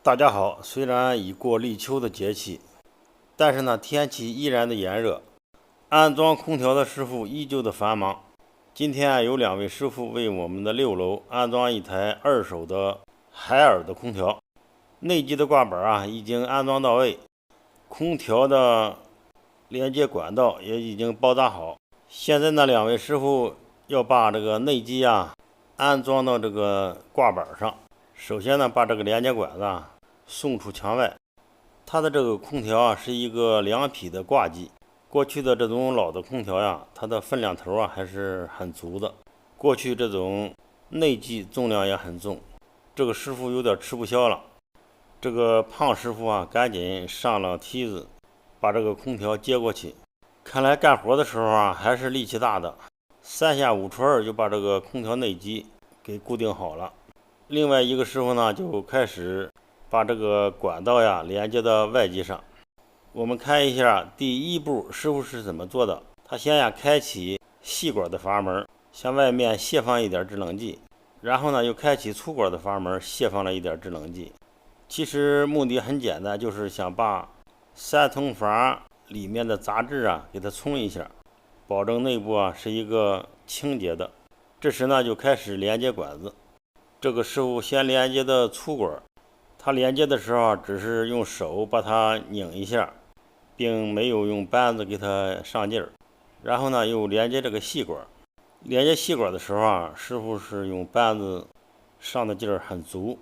大家好，虽然已过立秋的节气，但是呢，天气依然的炎热，安装空调的师傅依旧的繁忙。今天有2位师傅为我们的6楼安装一台2手的海尔的空调，内机的挂板已经安装到位，空调的连接管道也已经包扎好。现在呢，2位师傅要把这个内机安装到这个挂板上。首先呢，把这个连接管子送出墙外。它的这个空调是一个2匹的挂机。过去的这种老的空调它的分量头还是很足的。过去这种内机重量也很重，这个师傅有点吃不消了。这个胖师傅赶紧上了梯子，把这个空调接过去。看来干活的时候还是力气大的，3下5除2就把这个空调内机给固定好了。另外一个师傅呢，就开始把这个管道连接到外机上。我们看一下第一步师傅是怎么做的。他先开启细管的阀门，向外面泄放一点制冷剂，然后呢又开启粗管的阀门，泄放了一点制冷剂。其实目的很简单，就是想把3通阀里面的杂质给它冲一下，保证内部是一个清洁的。这时呢就开始连接管子。这个师傅先连接的粗管，他连接的时候只是用手把它拧一下，并没有用扳子给它上劲儿。然后呢又连接这个细管，连接细管的时候师傅是用扳子上的劲儿很足。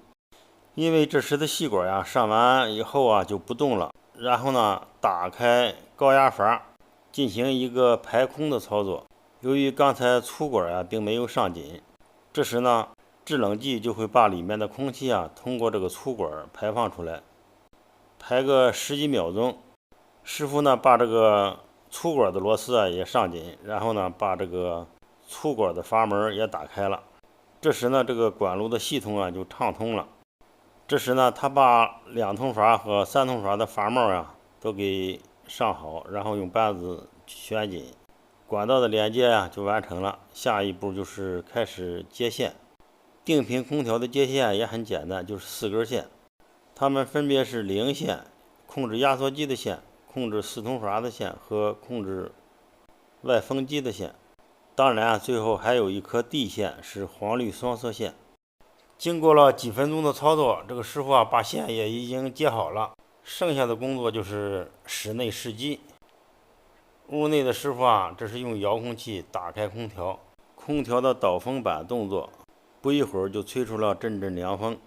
因为这时的细管上完以后就不动了。然后呢打开高压阀，进行一个排空的操作。由于刚才粗管并没有上紧，这时呢制冷剂就会把里面的空气通过这个粗管排放出来，排个10几秒钟。师傅呢把这个粗管的螺丝也上紧，然后呢把这个粗管的阀门也打开了。这时呢这个管路的系统就畅通了。这时呢他把2通阀和3通阀的阀帽都给上好，然后用扳子旋紧，管道的连接就完成了。下一步就是开始接线。定频空调的接线也很简单，就是4根线，它们分别是零线，控制压缩机的线，控制4通阀的线和控制外风机的线。当然最后还有一颗 D 线，是黄绿双色线。经过了几分钟的操作，这个师傅把线也已经接好了，剩下的工作就是室内试机。屋内的师傅这是用遥控器打开空调，空调的导风板动作，不一会儿就吹出了阵阵凉风。